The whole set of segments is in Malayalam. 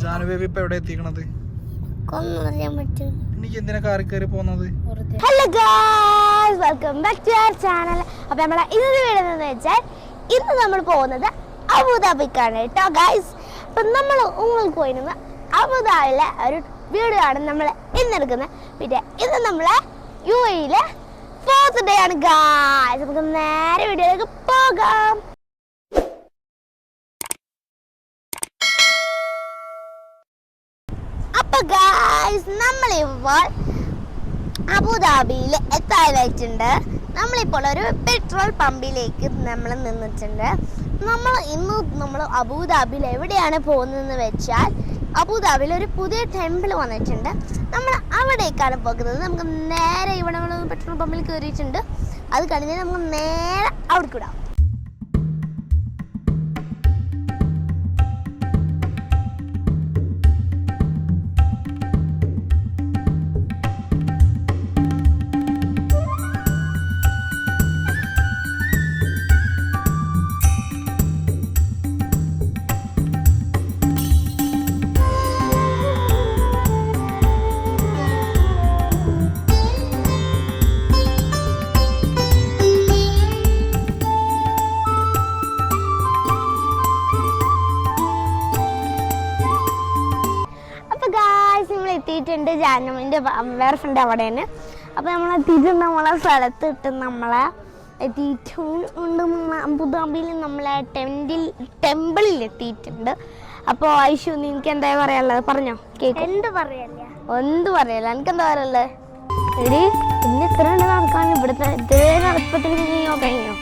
ജാനുബേബി ഇപ്പൊ എവിടെ എത്തിക്കണത്? എനിക്ക് എന്തിനാ കാറി കയറി പോകുന്നത്? Hello guys, welcome back to our channel. അപ്പോൾ നമ്മളെ ഇന്നത്തെ വീഡിയോ എന്താണെന്ന് വെച്ചാൽ ഇന്ന് നമ്മൾ പോകുന്നത് അബുദാബിക്കാണ് കേട്ടോ ഗായ്സ്. അപ്പം നമ്മൾ നിങ്ങൾക്ക് പോയിരുന്നത് അബുദാബിയിലെ ഒരു വീഡിയോ ആണ് നമ്മൾ ഇന്നെടുക്കുന്നത്. പിന്നെ ഇന്ന് നമ്മളെ UAE-യിലെ 4th ഡേ ആണ് ഗായ്സ്. നമുക്ക് നേരെ വീഡിയോയിലേക്ക് പോകാം. അപ്പൊ ഗായ്സ്, നമ്മളിപ്പോൾ അബുദാബിയിൽ എത്താനായിട്ടുണ്ട്. നമ്മളിപ്പോൾ ഒരു പെട്രോൾ പമ്പിലേക്ക് നമ്മൾ നിന്നിട്ടുണ്ട്. നമ്മൾ അബുദാബിയിൽ എവിടെയാണ് പോകുന്നതെന്ന് വെച്ചാൽ അബുദാബിയിൽ ഒരു പുതിയ ടെമ്പിൾ വന്നിട്ടുണ്ട്. നമ്മൾ അവിടേക്കാണ് പോകുന്നത്. നമുക്ക് നേരെ ഇവിടെ പെട്രോൾ പമ്പിൽ കയറിയിട്ടുണ്ട്. അത് കഴിഞ്ഞ് നമുക്ക് നേരെ അവിടേക്ക് വിടാം. എത്തിയിട്ടുണ്ട്. ജാനുവിൻ്റെ വേറെ ഫ്രണ്ട് അവിടെയാണ്. അപ്പോൾ നമ്മൾ എത്തിയിട്ടുണ്ട്. നമ്മളെ സ്ഥലത്ത് ഇട്ട് നമ്മളെ എത്തിയിട്ടുണ്ട്. അബുദാബിയിൽ നമ്മളെ ടെമ്പിളിൽ എത്തിയിട്ടുണ്ട്. അപ്പോൾ ഐഷു, നിനക്ക് എന്താ പറയാനുള്ളത്? പറഞ്ഞോ, കേക്ക്. എന്ത് പറയല്ല എനിക്ക് എന്താ പറയാനുള്ളത്? എടി, ഇന്ന് എത്ര ഉണ്ട് നടക്കാൻ? ഇവിടുത്തെ ഇതേ നടപ്പത്തിൽ കഴിഞ്ഞോ?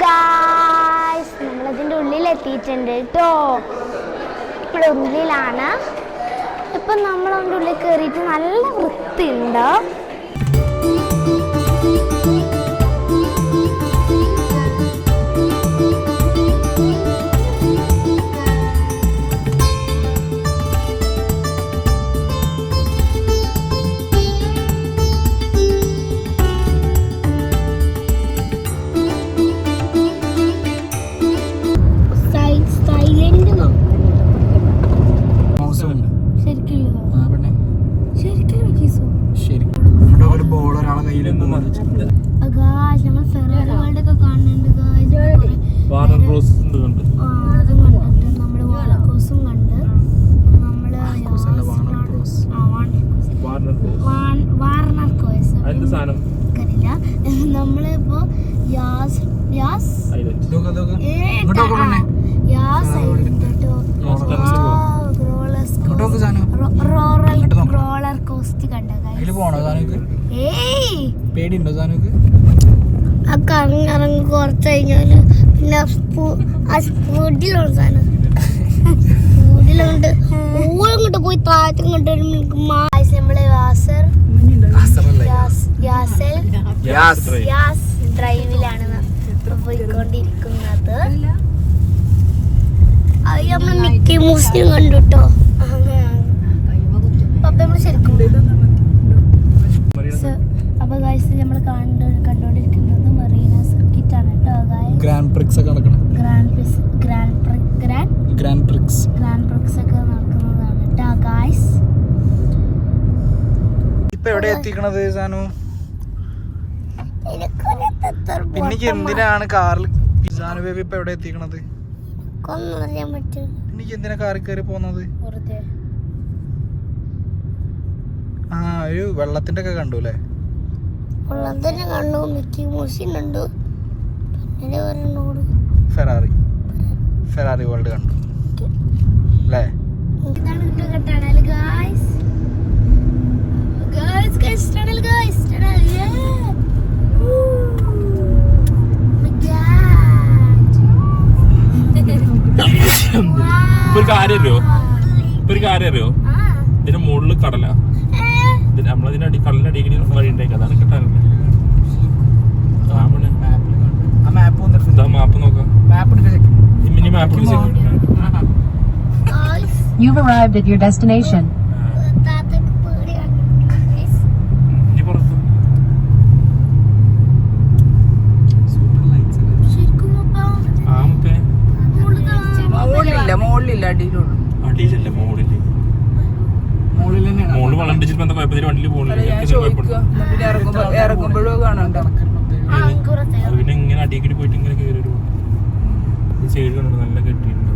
ഗായ്സ്, നമ്മളതിൻ്റെ ഉള്ളിലെത്തിയിട്ടുണ്ട് കേട്ടോ. നമ്മുടെ ഉള്ളിലാണ്. ഇപ്പം നമ്മളതിൻ്റെ ഉള്ളിൽ കയറിയിട്ട് നല്ല വൃത്തിയുണ്ട്. നമ്മളിപ്പോ റോളർ കോസ്റ്റ് പേടിയുണ്ടോ സാധനക്ക്? ആ കറങ്ങി കുറച്ച് കഴിഞ്ഞാല് പിന്നെ സ്പീഡിലുള്ള സാധനം സ്പീഡിലുണ്ട്. ഊരങ്ങോട്ട് പോയി താഴത്തിങ്ങോട്ട് നമ്മള് ഡ്രൈവിലാണ് പോയിക്കൊണ്ടിരിക്കുന്നത്. അത് നമ്മൾ മിക്കി മൗസിനെയും കണ്ടു കേട്ടോ. അപ്പൊ നമ്മള് ശരിക്കും അപ്പൊ ഗൈസ്, നമ്മൾ കണ്ടുകൊണ്ടിരിക്കുന്നത് മറീന സർക്കിറ്റ് ആണ് കേട്ടോ ഗായ്സ്. ഗ്രാൻഡ് പ്രിക്സ് ഒക്കെ നടക്കണം. ഗ്രാൻഡ് പ്രിക്സ് ഒക്കെ നടക്കുന്നതാണ് കേട്ടോ ഗായ്സ്. ഇപ്പൊ എവിടെ എത്തിക്കണത് സാനു? പിന്നിക്ക് എന്തിനാണ് കാറിൽ സാനു ബേബി ഇപ്പൊ എവിടെ എത്തിക്കണത്? പിന്നിക്ക് എന്തിനാ കാറിൽ കയറി പോകുന്നത്? ആ ഒരു വെള്ളത്തിന്റെ ഒക്കെ കണ്ടു അല്ലേ? വെള്ളത്തിന്റെ കണ്ടു, മിക്കി മൂസി കണ്ടു, പിന്നെ ഫെറാറി വേൾഡ് കണ്ടു അല്ലേ? ഒരു കാര്യം അറിയോ? ഇതിന്റെ മുകളിൽ കടല, നമ്മളതിന്റെ കടലിന്റെ അടിയിൽ വഴി ഉണ്ടാക്കി, അതാണ് കിട്ടാനില്ല. മാപ്പ് നോക്കാം. Mini map. You've arrived at your destination. അടിയിലല്ല, മോളില് വളം അടിച്ചിട്ട് എന്താ കുഴപ്പമില്ല, വണ്ടിയിൽ അത് പിന്നെ ഇങ്ങനെ അടിയിക്കടി പോയിട്ട് ഇങ്ങനെ കയറി ഒരു സൈഡ് കണ്ടു, നല്ല കെട്ടിയിട്ടുണ്ട്.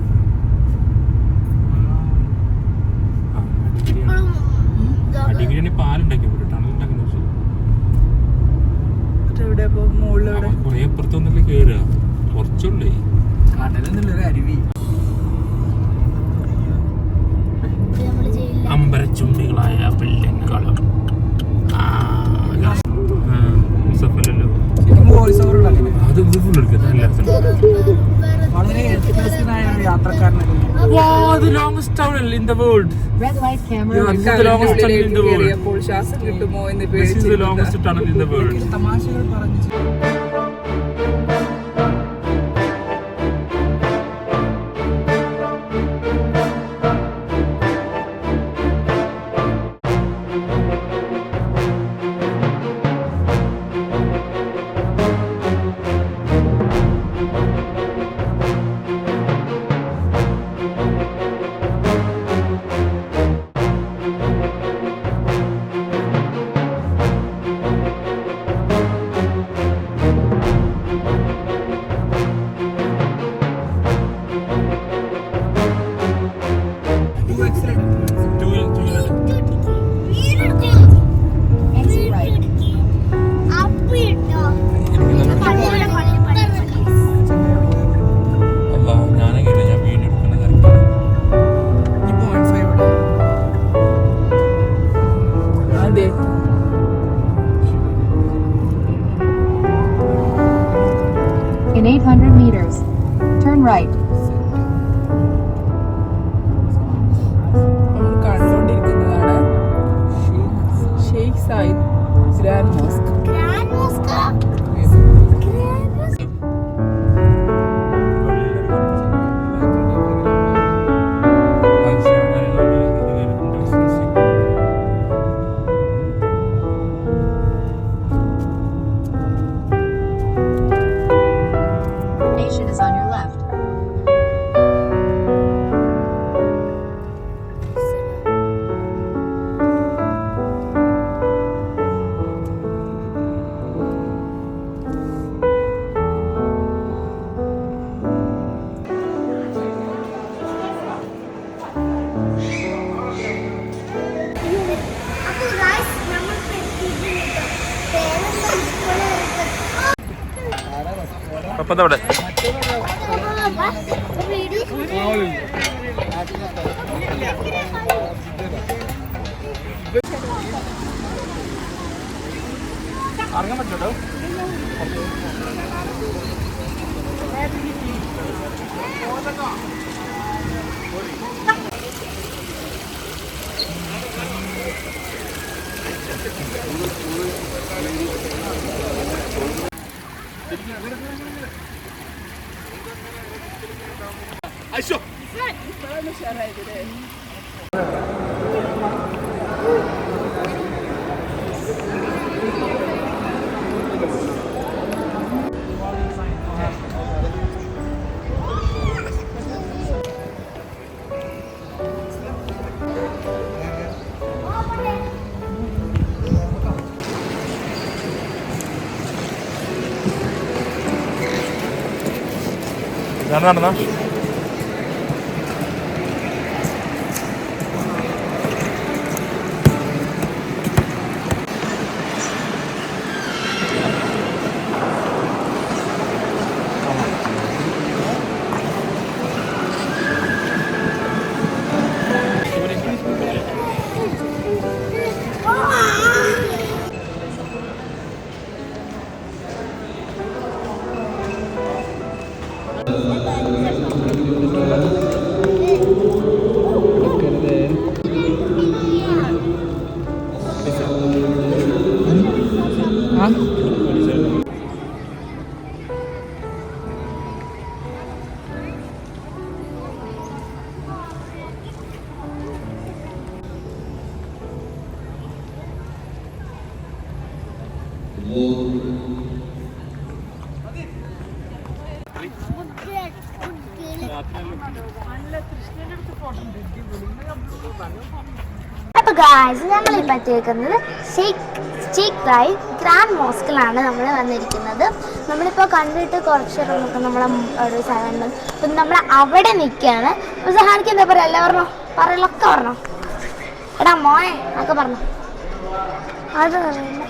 അടിക്കടി പാലുണ്ടാക്കി ടണലുണ്ടാക്കുന്ന കൊറേ അപ്പുറത്തൊന്നല്ലേ കേറുക, കുറച്ചുള്ളേ അരുവി. അമ്പരച്ചുണ്ടികളായ പിള്ളങ്ങളും അത് ഫുൾ എടുക്കുന്നത് എല്ലായിടത്തും. The longest tunnel in the world. Red light camera. This is the longest tunnel in the world. ശ്വാസം കിട്ടുമോ എന്ന് This is the longest tunnel in the world. തമാശകൾ പറഞ്ഞു. Exit right. അല്ലാ, ഞാനങ്ങനെ ഞാൻ വീഡിയോ എടുക്കുന്ന കറക്റ്റ്. അതെ. In 800 meters, turn right. നമ്മൾ കണ്ടുകൊണ്ടിരിക്കുന്നതാണ് Sheikh Zayed Grand Mosque. Nation is on your left. അപ്പൊ അതവിടെ ഇറങ്ങാൻ പറ്റുമോ? നടന്നാ അപ്പൊ ഗായ്സ് ഞങ്ങളിപ്പോൾ എത്തിയിരിക്കുന്നത് ഷെയ്ഖ് സായിദ് ഗ്രാൻഡ് മോസ്കിലാണ് നമ്മൾ വന്നിരിക്കുന്നത്. നമ്മളിപ്പോൾ കണ്ടിട്ട് കുറച്ച് നമുക്ക് നമ്മളെ ഒരു സ്ഥലമുണ്ട്. അപ്പം നമ്മൾ അവിടെ നിൽക്കുകയാണ്. അപ്പോൾ സഹാനിക്ക് എന്താ പറയുക? എല്ലാം പറഞ്ഞോ, പറയലൊക്കെ പറഞ്ഞോ. എടാ മോനെ ഒക്കെ പറഞ്ഞു. അത് പറയില്ല.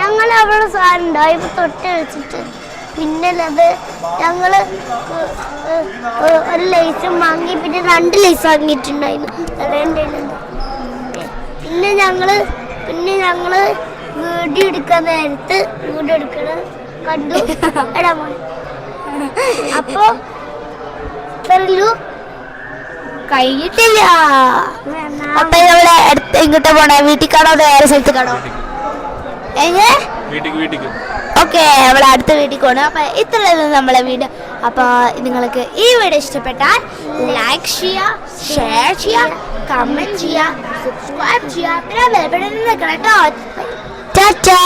ഞങ്ങൾ അവിടെ സാധനം ഇപ്പം തൊട്ട് വെച്ചിട്ട് പിന്നെ അത് ഞങ്ങൾ ഒരു ലൈസും വാങ്ങി, പിന്നെ 2 ലൈസ് വാങ്ങിയിട്ടുണ്ടായിരുന്നു. പിന്നെ ഞങ്ങള് വീഡിയോ എടുക്കാൻ നേരത്ത് വീഡിയോ എടുക്കണത് കണ്ടു. എടാ മോനെ അപ്പൊ കഴിഞ്ഞിട്ടില്ല. അപ്പൊ നമ്മളെ അടുത്ത് എങ്ങോട്ടാ പോണേ? വീട്ടിൽ കാണോ വേറെ സ്ഥലത്ത് കാണോ? ഓക്കെ, നമ്മളെ അടുത്ത വീട്ടിൽ പോകണം. അപ്പൊ ഇത്രയും നമ്മളെ വീഡിയോ. അപ്പൊ നിങ്ങൾക്ക് ഈ വീഡിയോ ഇഷ്ടപ്പെട്ടാൽ ലൈക്ക് ചെയ്യുക, ഷെയർ ചെയ്യുക, കമന്റ് ചെയ്യുക, സബ്സ്ക്രൈബ് ചെയ്യുക, പിന്നെ ബെൽ ബട്ടൺ നിൽക്കണം കേട്ടോ. ടാറ്റാ.